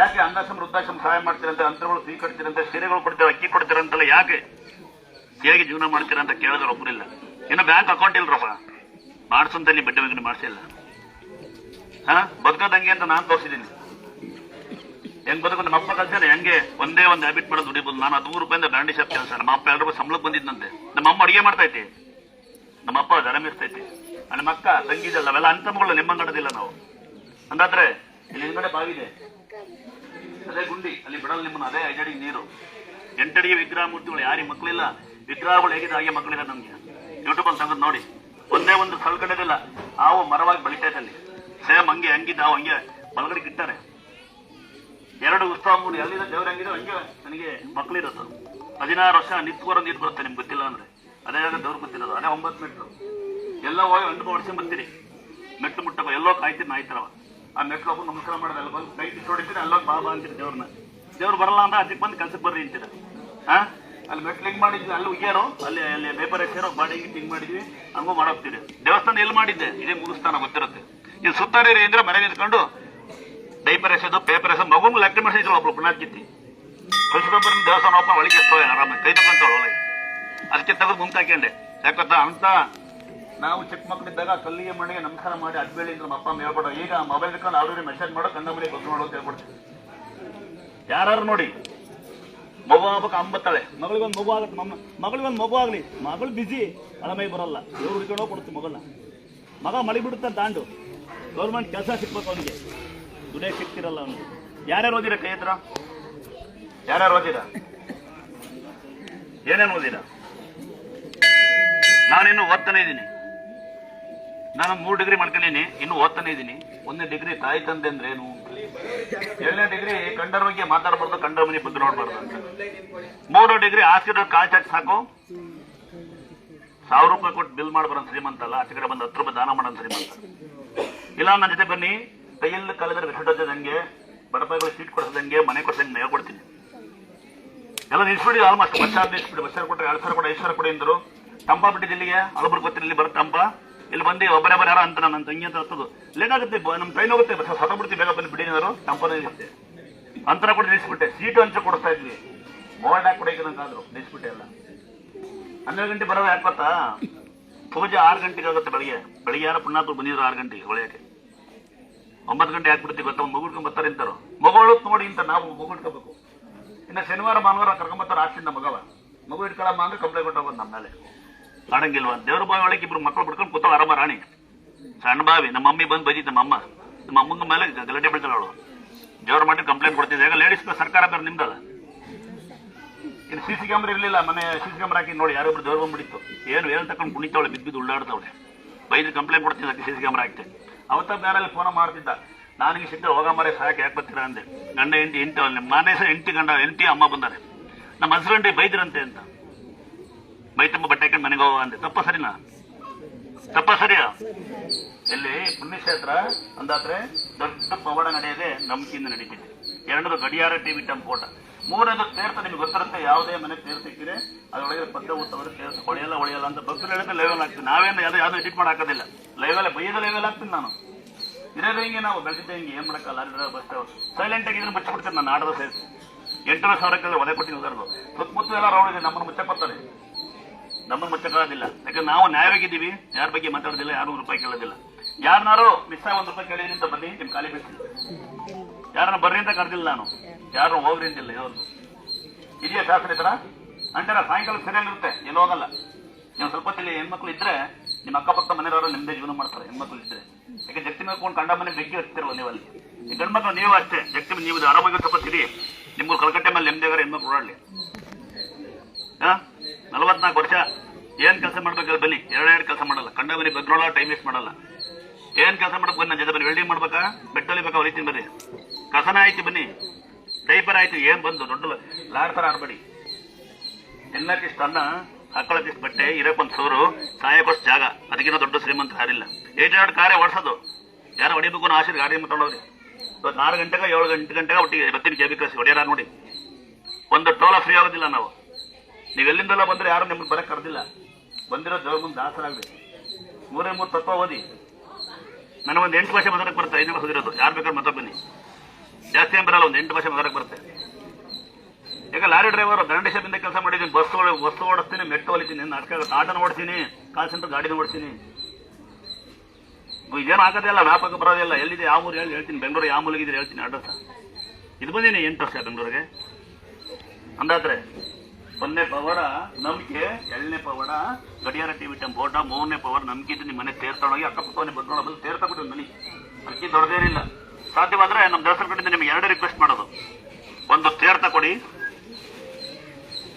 ಯಾಕೆ ಅನ್ನಾಶ್ರಮ ವೃದ್ಧಾಶ್ರಮ ಸಹಾಯ ಮಾಡ್ತೀರಂತೆ, ಅಂತರಗಳು ಫೀ ಕಟ್ತೀರಂತೆ, ಸೀರೆಗಳು ಕೊಡ್ತೀರ, ಅಕ್ಕಿ ಕೊಡ್ತೀರಂತಲ್ಲ, ಯಾಕೆ ಹೇಗೆ ಜೀವನ ಮಾಡ್ತೀರಾ ಅಂತ ಕೇಳಿದ್ರೆ ಒಬ್ಬರಿಲ್ಲ. ಇನ್ನು ಬ್ಯಾಂಕ್ ಅಕೌಂಟ್ ಇಲ್ರಪ್ಪ, ಮಾಡಿಸಂತಲ್ಲಿ ಬಡ್ಡಿ ಬಗ್ಗೆ ಮಾಡಿಸಿಲ್ಲ. ಬದುಕೋದಂಗೆ ಅಂತ ನಾನು ತೋರಿಸಿದ್ದೀನಿ. ಹೆಂಗ್ ಬದುಕು ನಮ್ಮ ಅಪ್ಪ ಕಲ್ಸಾನೆ. ಹೆಂಗೆ ಒಂದೇ ಒಂದು ಹ್ಯಾಬಿಟ್ ಮಾಡೋದು ದುಡಿಬೋದು. ನಾನು 13 ರೂಪಾಯಿಂದ ಬ್ಯಾಂಡಿ ಶಾಪ್ ಕೆಲಸ. ನಮ್ಮ ಅಪ್ಪ 2 ರೂಪಾಯಿ ಸಂಬಳಕ್ಕೆ ಬಂದಿದ್ದಂತೆ. ನಮ್ಮ ಅಮ್ಮ ಅಡುಗೆ ಮಾಡ್ತಾ ಐತಿ, ನಮ್ಮ ಅಪ್ಪ ದರ ಮೆಸ್ತೈತಿ. ನಮ್ಮ ಅಕ್ಕ ತಂಗಿದಲ್ಲ, ಅವೆಲ್ಲ ಅಂತಮಗಳು ನಿಮ್ಮಂಗಡದಿಲ್ಲ ನಾವು. ಅಂದಾದ್ರೆ ಇಲ್ಲಿ ಹಿಂದ್ಗಡೆ ಬಾವಿದೆ, ಅದೇ ಗುಂಡಿ, ಅಲ್ಲಿ ಬಿಡಲ್ಲ ನಿಮ್ಮನ್ನ. ಅದೇ 5 ಅಡಿ ನೀರು. 8 ಅಡಿಗೆ ವಿಗ್ರಹ ಮೂರ್ತಿಗಳು. ಯಾರಿಗೆ ಮಕ್ಕಳಿಲ್ಲ, ವಿಗ್ರಹಗಳು ಹೇಗಿದೆ ಹಾಗೆ ಮಕ್ಕಳಿಲ್ಲ ನಮ್ಗೆ. ಯೂಟ್ಯೂಬ್ ಅಲ್ಲಿ ತೆಗೆದು ನೋಡಿ. ಒಂದೇ ಒಂದು ಸಲ್ಕಡದಿಲ್ಲ. ಹಾವು ಮರವಾಗಿ ಬೆಳಿತೈತೆ ಅಲ್ಲಿ. ಸೇಮ್ ಹಂಗೆ ಹಂಗಿದ್ದ ಹಾವು ಹಂಗೆ ಬಲಗಡೆಗೆ ಇಟ್ಟಾರೆ. 2 ಉತ್ಸವ ಮೂಡಿ ಅಲ್ಲಿಂದ ದೇವ್ರ ಹಂಗಿದೆ ಹಂಗೆ ನನಗೆ ಮಕ್ಕಳಿರೋದು. 16 ವರ್ಷ ನಿತ್ಕೋರ ನೀರು ಬರುತ್ತೆ, ನಿಮ್ಗೆ ಗೊತ್ತಿಲ್ಲ ಅಂದ್ರೆ. ಅದೇ ದೇವ್ರು ಗೊತ್ತಿರೋದು. ಅದೇ 9 ಮೆಟ್ಲು. ಎಲ್ಲ ಹೋಗಿ 2 ವರ್ಷ ಬರ್ತೀರಿ. ಮೆಟ್ಟು ಮುಟ್ಟಬೇಕು, ಎಲ್ಲೋ ಕಾಯ್ತೀರಿ ನಾಯ್ತರವ. ಆ ಮೆಟ್ಲು ಹೋಗಿ ನಮಸ್ಕಾರ ಮಾಡೋದು. ಅಲ್ಲಿ ಬಂದು ಕೈ ಕಿತ್ತು ಹೊಡಿತೀರಿ, ಅಲ್ಲೊಂದು ಬಾಬಾ ಅಂತೀರಿ ದೇವ್ರನ್ನ. ದೇವ್ರು ಬರಲ್ಲ ಅಂದ್ರೆ ಅದಕ್ಕೆ ಬಂದು ಕೆಲ್ಸಕ್ಕೆ ಬರ್ರಿ ಅಂತೀರ. ಅಲ್ಲಿ ಮೆಟ್ಲು ಹಿಂಗ್ ಮಾಡಿದ್ವಿ, ಅಲ್ಲಿ ಉಯ್ಯಾರೋ, ಅಲ್ಲಿ ಪೇಪರ್ ಹಾಕ್ಯಾರೋ, ಬಾಡಿಗೆ ಹಿಂಗ್ ಮಾಡಿದ್ವಿ, ಹಂಗೂ ಮಾಡೋಗ್ತೀರಿ. ದೇವಸ್ಥಾನ ಎಲ್ಲಿ ಮಾಡಿದ್ದೆ, ಇದೇ ಮುಗಿಸ್ತಾನ ಗೊತ್ತಿರುತ್ತೆ. ಇದು ಸುತ್ತಾರಿ ಅಂದ್ರೆ ಮನೆ ನಿಂತ್ಕೊಂಡು ಡೈಪರ್ ಎಸೆದು, ಪೇಪರ್ ಎಸೆದು, ಮಗುನ್ ಲೆಕ್ಕ ಮಾಡಿಸಿದ್ರು ಒಬ್ಳು ಪುಣ್ಯಾತ್ಕಿತ್ತಿ. ಕೃಷ್ಣೊಬ್ಬರ ದೇವಸ್ಥಾನ ಒಬ್ಬ ಒಳಗೆ ಎಸ್ತವೆ ಆರಾಮ ಕೈ ತಗೊಂತವಳು ಒಳಗೆ. ಅದಕ್ಕೆ ತೆಗೆದು ಮುಂದೆ ಹಾಕೊಂಡೆ. ಯಾಕಂತ ಅಂತ ನಾವು ಚಿಕ್ಕ ಮಕ್ಕಳಿದ್ದಾಗ ಕಲ್ಲಿಗೆ ಮಣ್ಣಿಗೆ ನಮಸ್ಕಾರ ಮಾಡಿ ಅಡ್ಬೇಳಿ ನಮ್ಮ ಅಪ್ಪ ಹೇಳ್ಬಿಡೋ. ಈಗ ಮೊಬೈಲ್ ಇಟ್ಕೊಂಡು ಅವ್ರಿಗೆ ಮೆಸೇಜ್ ಮಾಡೋ, ಕಂಡ ಮನೆ ಗೊತ್ತು ಮಾಡೋ ಅಂತ ಹೇಳ್ಬಿಡ್ತೀವಿ. ಯಾರು ನೋಡಿ ಮಗು ಆಗ್ಬೇಕು ಅಂಬತ್ತಾಳೆ. ಮಗಳಿಗೊಂದು ಮಗು ಆಗತ್ತೆ, ಮಗಳಿಗೊಂದು ಮಗು ಆಗಲಿ, ಮಗಳು ಬಿಸಿ ಅಳಮೈ ಬರಲ್ಲ. ಇವ್ರು ಹುಡ್ಕೊಂಡು ಕೊಡ್ತೀವಿ ಮಗಳನ್ನ. ಮಗ ಮಳಿ ಬಿಡುತ್ತ ತಾಂಡು ಗೌರ್ಮೆಂಟ್ ಕೆಲಸ ಸಿಕ್ಬೇಕು ಅವನಿಗೆ. ದುಡಿಯಕ್ಕೆ ಸಿಕ್ತಿರಲ್ಲ ಅವನಿಗೆ. ಯಾರ್ಯಾರು ಓದಿರ ಕೈ ಹತ್ರ? ಯಾರ್ಯಾರು ಓದಿರ? ಏನೇನು ಓದಿರ? ನಾನಿನ್ನು ಓದ್ತಾನೆ ಇದ್ದೀನಿ. ನಾನು 3 ಡಿಗ್ರಿ ಮಾಡ್ಕೊಂಡಿನಿ, ಇನ್ನು ಓದ್ತಾನೆ ಇದ್ದೀನಿ. 1ನೇ ಡಿಗ್ರಿ ತಾಯಿ ತಂದೆ ಅಂದ್ರೆ ಏನು, 2ನೇ ಡಿಗ್ರಿ ಕಂಡರ ಬಗ್ಗೆ ಮಾತಾಡಬಾರ್ದು, ಕಂಡರ ಮನೆ ಬಗ್ಗೆ ನೋಡ್ಬಾರ್ದು ಅಂತ. 3 ಡಿಗ್ರಿ ಹಾಸ್ಪಿಟಲ್ ಕಾಲ್ಚಾಕ್ ಸಾಕು, 1000 ರೂಪಾಯಿ ಕೊಟ್ಟು ಬಿಲ್ ಮಾಡ್ಬಾರ ಶ್ರೀಮಂತ ಅಲ್ಲ. ಆಚೆ ಕಡೆ ಬಂದು 10 ರೂಪಾಯಿ ದಾನ ಮಾಡೋಣ ಶ್ರೀಮಂತ. ಇಲ್ಲ ನನ್ನ ಜೊತೆ ಬನ್ನಿ, ಕೈಯಲ್ಲಿ ಕಳೆದ್ರೆ ವಿಷ ಹಂಗೆ ಬಡಪಾಯಿಗಳು ಸೀಟ್ ಕೊಡಿಸ್ದಂಗೆ ಮನೆ ಕೊಡ್ಸಂಗೆ ಮೇವು ಕೊಡ್ತೀನಿ. ಎಲ್ಲ ನಿಲ್ಸ್ಬಿಡಿ, ಆಲ್ಮೋಸ್ಟ್ ಬಸ್ ಚಾರ್ಜ್ ನಿಲ್ಸ್ಬಿಡಿ. ಬಸ್ ಚಾರ್ಜ್ ಕೊಟ್ಟರೆ 2,000 ಕೊಡಿ, 5,000 ಕೊಡಿ ಅಂದರು. ಟಂಪ ಬಿಟ್ಟಿದ್ದು ಇಲ್ಲಿಗೆ, ಹಲಬರು ಗೊತ್ತಿಲ್ಲ, ಇಲ್ಲಿ ಬರುತ್ತೆ ಟಂಪ. ಇಲ್ಲಿ ಬಂದು ಒಬ್ಬರೇ ಯಾರ ಅಂತ ನನ್ನ ತಂಗಿ ಅಂತ ಹತ್ತದು ಲೇಟ್ ಆಗುತ್ತೆ, ನಮ್ಮ ಟ್ರೈನ್ ಹೋಗುತ್ತೆ, ಬಸ್ ಹೊರಬಿಡ್ತೀವಿ, ಬೇಗ ಬಂದು ಬಿಡಿನಾರು ಟಂಪನೇ ಇರುತ್ತೆ. ಅಂತರ ಕೂಡ ನಿಲ್ಸ್ಬಿಟ್ಟೆ. ಸೀಟು ಹಂಚು ಕೊಡಿಸ್ತಾ ಇದ್ವಿ, ಬೋರ್ಡ್ ಹಾಕಿ ಕೊಡೋಕೆ ನಿಲ್ಸ್ಬಿಟ್ಟೆ ಎಲ್ಲ. 12 ಗಂಟೆ ಬರೋದು ಯಾಕೆ ಗೊತ್ತಾ? ಪೂಜೆ 6 ಗಂಟೆಗೆ ಆಗುತ್ತೆ ಬೆಳಿಗ್ಗೆ ಯಾರು ಪುಣ್ಯಾತ್ರು ಬಂದಿದ್ರು 6 ಗಂಟೆಗೆ ಹೊಳೆಯಕ್ಕೆ. 9 ಗಂಟೆ ಹಾಕ್ಬಿಡ್ತೀವಿ ಗೊತ್ತಾ, ಒಂದು ಮಗು ಬರ್ತಾರೆ ಅಂತಾರೋ, ಮಗಳು ನೋಡಿ ಅಂತ ನಾವು ಮಗು ಇಟ್ಕೋಬೇಕು. ಇನ್ನು ಶನಿವಾರ ಭಾನುವಾರ ಕರ್ಕೊಂಬರ್ತಾರೆ ಆಸ್ತಿಂದ ಮಗು ಇಟ್ಕೊಳ್ಳಮ್ಮ ಅಂದ್ರೆ ಕಂಪ್ಲೇಂಟ್ ಕೊಟ್ಟೋಗೋದು ನಮ್ಮ ಮೇಲೆ. ಆಡಂಗಿಲ್ವಾ? ದೇವ್ರ ಬಾವಿ ಒಳಗೆ 2 ಮಕ್ಕಳು ಬಿಡ್ಕೊಂಡು ಕೂತಾವ ಆರಾಮ ರಾಣಿ. ಸಣ್ಣ ಬಾವಿ ನಮ್ಮ ಮಮ್ಮಿ ಬಂದು ಬೈದಿತ್ತು, ನಮ್ಮ ಅಮ್ಮಂಗ ಮೇಲೆ ಗಲಾಟೆ ಬೀಳ್ತಾಳ ಅವಳು. ದೇವ್ರ ಮಾಡಿ ಕಂಪ್ಲೇಂಟ್ ಕೊಡ್ತಿದ್ದೆ. ಈಗ ಲೇಡೀಸ್ ಸರ್ಕಾರ ಬೇರೆ ನಿಮ್ದಲ್ಲ. ಇನ್ನು CC ಕ್ಯಾಮ್ರಾ ಇರಲಿಲ್ಲ, ಮನೆ CC ಕ್ಯಾಮ್ರಾ ಹಾಕಿ ನೋಡಿ ಯಾರೊಬ್ರು ದೇವ್ರ ಬಂದ್ಬಿಟ್ಟಿತ್ತು. ಏನು ತಗೊಂಡು ಕುಣಿತಾವಳೆ, ಬಿದ್ದು ಉಳ್ಳಾಡ್ತಾವಳೆ. ಬೈದು ಕಂಪ್ಲೇಂಟ್ ಕೊಡ್ತಿದ್ದ CC ಕ್ಯಾಮ್ರಾ ಹಾಕ್ತೆ. ಅವತ್ತ ಬೇರೆ ಫೋನ್ ಮಾಡ್ತಿದ್ದ, ನನಗೆ ಸಿಕ್ಕ ಹೋಗ ಮರೆ ಸಹಾಯಕ್ಕೆ ಯಾಕೆ ಬರ್ತೀರಾ ಅಂದೆ. ಗಂಡ ಎಂಟಿ ಮನೆ ಸಹ ಎಂಟಿ ಅಮ್ಮ ಬಂದಾರೆ, ನಮ್ಮ ಹಸ್ಬೆಂಡ್ ಬೈದ್ರಂತೆ ಅಂತ. ಬೈ ತುಂಬ ಬಟ್ಟೆ ಹಾಕೊಂಡು ಮನೆಗೆ ಹೋಗ ಅಂದೆ. ತಪ್ಪ ಸರಿಯಾ? ಎಲ್ಲಿ ಪುಣ್ಯಕ್ಷೇತ್ರ ಅಂದಾದ್ರೆ ದೊಡ್ಡ ಪವಾಡ ನಡೆಯದೆ ನಂಬಿಕೆಯಿಂದ ನಡೀತಿದೆ. 2 ಗಡಿಯಾರ ಟಿವಿ ಟಂಪೋಟ. 3ನೇದು ತೀರ್ಥ. ನಿಮ್ಗೆ ಗೊತ್ತಿರುತ್ತೆ, ಯಾವುದೇ ಮನೆ ತೀರ್ಥ ಇಕ್ಕಿದ್ರೆ ಅದರೊಳಗೆ ಪದ್ಧ ಊತವರು ತೀರ್ಥ ಹೊಳೆಯಲ್ಲ ಅಂತ ಭಕ್ತರು ಹೇಳಿದ್ರೆ ಲೈವಲ್ ಆಗ್ತೀನಿ. ನಾವೇನು ಯಾವ್ದು ಎಡಿಟ್ ಮಾಡಾಕೋದಿಲ್ಲ, ಲೈವಲ್ಲೇ ಬೈಯದ ಲೈವಲ್ ಆಗ್ತೀನಿ ನಾನು. ಇರೋದು ಹಿಂಗೆ, ನಾವು ಬೆಳೆದಿದ್ದೆ ಹಿಂಗೆ, ಏನ್ ಮಾಡಕ್ಕಲ್ಲ. ಬಸ್ ಸೈಲೆಂಟ್ ಆಗಿ ಇದನ್ನು ಮುಚ್ಚಿಬಿಡ್ತೀನಿ ನಾನು. ಆಡೋದು ಸೇರಿಸಿ 8,000 ಒದೆ ಕೊಟ್ಟಿದ್ದು ಉದಾರದು. ಸುತ್ತಮುತ್ತ ಎಲ್ಲ ರೌಡ್ ಇದೆ, ನಮ್ಮನ್ನು ಮುಚ್ಚಕ್ ಬರ್ತಾರೆ. ನಮ್ಮನ್ನು ಮುಚ್ಚಕ್ಕಾಗೋದಿಲ್ಲ, ಯಾಕಂದ್ರೆ ನಾವು ನ್ಯಾಯವಾಗಿದ್ದೀವಿ. ಯಾರ ಬಗ್ಗೆ ಮಾತಾಡೋದಿಲ್ಲ, ಯಾರು ₹1 ಕೇಳೋದಿಲ್ಲ. ಯಾರನ್ನಾರು ಮಿಸ್ ಆಗಿ ₹1 ಕೇಳಿದ್ರಿ ಅಂತ ಬನ್ನಿ, ನಿಮ್ ಖಾಲಿ ಬಿಡ್ತೀನಿ. ಯಾರನ್ನ ಬರ್ರಿ ಅಂತ ಕರೆದಿಲ್ಲ ನಾನು, ಯಾರು ಹೋಗ್ರಿ ಅಂತಿಲ್ಲ. ಯಾವ್ದು ಇದೆಯಾ ಶಾಸ್ತ್ರ ಈ ತರ ಅಂಟೇನ? ಸಾಯಂಕಾಲ ಸರಿಯಾಗಿರುತ್ತೆ, ಎಲ್ಲೂ ಹೋಗಲ್ಲ. ನೀವು ಸ್ವಲ್ಪ ಹೊತ್ತಿಲ್ಲಿ ಹೆಣ್ಮಕ್ಳು ಇದ್ರೆ ನಿಮ್ಮ ಅಕ್ಕಪಕ್ಕ ಮನೆಯವರು ನಿಮ್ದೇ ಜೀವನ ಮಾಡ್ತಾರೆ. ಹೆಣ್ಮಕ್ಳು ಇದ್ರೆ ಯಾಕೆ ಜಗ್ತಿ ಮೇಲ್ಕೊಂಡು ಕಂಡ ಮನೆ ಬೆಂಕಿ ಹಚ್ತಿರುವ ನೀವಲ್ಲಿ. ಈ ಗಂಡ್ಮಕ್ಳು ನೀವು ಅಷ್ಟೇ, ಜಗ್ತಿ ನೀವು ಆರಾಮಾಗಿ ಸ್ವಲ್ಪ ತಿರಿ. ನಿಮ್ಗೆ ಕಲ್ಕಟ್ಟೆ ಮೇಲೆ ನೆಮ್ಮದಿಗಾರ ಹೆಣ್ಮಕ್ಳು ಓಡಾಡ್ಲಿ. 44 ವರ್ಷ ಏನ್ ಕೆಲಸ ಮಾಡ್ಬೇಕು ಬನ್ನಿ. 2 ಕೆಲಸ ಮಾಡಲ್ಲ, ಕಂಡ ಮನೆ ಬಗ್ನೋಳ, ಟೈಮ್ ವೇಸ್ಟ್ ಮಾಡಲ್ಲ. ಏನ್ ಕೆಲಸ ಮಾಡಬೇಕು ಬನ್ನಿ, ನನ್ನ ಜೊತೆ ಬನ್ನಿ. ವೆಲ್ಡಿಂಗ್ ಮಾಡ್ಬೇಕಾ, ಬೆಟ್ಟಲಿಬೇಕಾ, ಹೊಲಿತೀನಿ ಬರ್ರಿ. ಕಸನ ಆಯ್ತು ಬನ್ನಿ, ಡೈಪರ್ ಆಯ್ತು, ಏನ್ ಬಂದು ದೊಡ್ಡ ಲಾಡ್ ತರ ಆಡ್ಬೇಡಿ. ತಿನ್ನಕ್ಕಿಷ್ಟ ಅನ್ನ, ಹಾಕೊಳ್ಳೋಕಿಷ್ಟು ಬಟ್ಟೆ, ಇರಕ್ಕೊಂದು ಸೂರು, ಸಾಯಕ್ಕೋಷ್ಟು ಜಾಗ. ಅದಕ್ಕಿಂತ ದೊಡ್ಡ ಶ್ರೀಮಂತ ಯಾರಿಲ್ಲ. 8 ಕಾರೇ ಓಡಿಸೋದು. ಯಾರು ಹೊಡಿಬೇಕು ಅನ್ನೋ ಆಶೆ ಗಾಡಿ ಮಾತಾಡೋರಿ. ಇವತ್ತು 6 ಗಂಟೆಗೆ 7 ಗಂಟೆಗೆ ಒಟ್ಟಿಗೆ ಬರ್ತೀನಿ ಕೆಬಿ ಕಳಿಸಿ ಹೊಡೆಯಾರ ನೋಡಿ. ಒಂದು ಟೋಲ ಫ್ರೀ ಆಗೋದಿಲ್ಲ ನಾವು. ನೀವು ಎಲ್ಲಿಂದೆಲ್ಲ ಬಂದ್ರೆ ಯಾರು ನಿಮ್ಗೆ ಬರಕ್ ಕರೆದಿಲ್ಲ. ಬಂದಿರೋ ದೇವ್ರ ಮುಂದೆ ದಾಸರಾಗ್ಬೇಕು. 3 ತತ್ವ ಓದಿ. ನನಗೊಂದು 8 ಭಾಷೆ ಮಾತಾಡಕ್ ಬರುತ್ತೆ. 5 ಭಾಷೆ ಓದಿರೋದು. ಯಾರು ಬೇಕಾದ್ರೆ ಮಾತಾಡ್ ಬನ್ನಿ. ಜಾಸ್ತಿ ಏನ್ ಬರಲ್ಲ, ಒಂದು 8 ಭಾಷೆ ಮಾತಾಡಕ್ ಬರುತ್ತೆ. ಈಗ ಲಾರಿ ಡ್ರೈವರ್ ದಂಡೇಶದಿಂದ ಕೆಲಸ ಮಾಡಿದ್ದೀನಿ. ಬಸ್ ಓಡಿಸ್ತೀನಿ, ಮೆಟ್ಟು ಹೊಲಿತೀನಿ, ನಾಟಕ ಆಟನ ಓಡಿಸ್ತೀನಿ, ಕಾಲ್ ಸೆಂಟರ್ ಗಾಡಿನ ಓಡಿಸ್ತೀನಿ. ಇದೇನು ಆಗೋದಿಲ್ಲ, ವ್ಯಾಪಕ ಬರೋದಿಲ್ಲ. ಎಲ್ಲಿದೆ ಯಾವ ಊರು ಹೇಳ್ತೀನಿ, ಬೆಂಗಳೂರು ಯಾವ ಮೂಲಿಗಿದ್ರೆ ಹೇಳ್ತೀನಿ ಅಡ್ರೆಸ್. ಇದು ಬಂದೀನಿ 8 ವರ್ಷ ಬೆಂಗಳೂರಿಗೆ. ಅಂದಾದ್ರೆ 1ನೇ ಪವಾಡ ನಂಬಿಕೆ, 2ನೇ ಪವಾಡ ಗಡಿಯಾರ ಟಿವಿ ಟಂಪೋಟ, 3ನೇ ಪವಾಡ ನಂಬಿಕೆ ಇದ್ದು ನಿಮ್ಮ ಮನೆ ತೀರ್ಥೊಳಗೆ ಅಕ್ಕಪಕ್ಕವನ್ನೇ ಬಂದು ಬಂದು ತೀರ್ಥ ಮನಿ. ಅದಕ್ಕೆ ದೊಡ್ಡದೇನಿಲ್ಲ. ಸಾಧ್ಯವಾದ್ರೆ ನಮ್ಮ ದೇವಸ್ಥಾನ ಕಡೆಯಿಂದ ನಿಮ್ಗೆ 2 ರಿಕ್ವೆಸ್ಟ್ ಮಾಡೋದು. 1 ತೀರ್ಥ ಕೊಡಿ,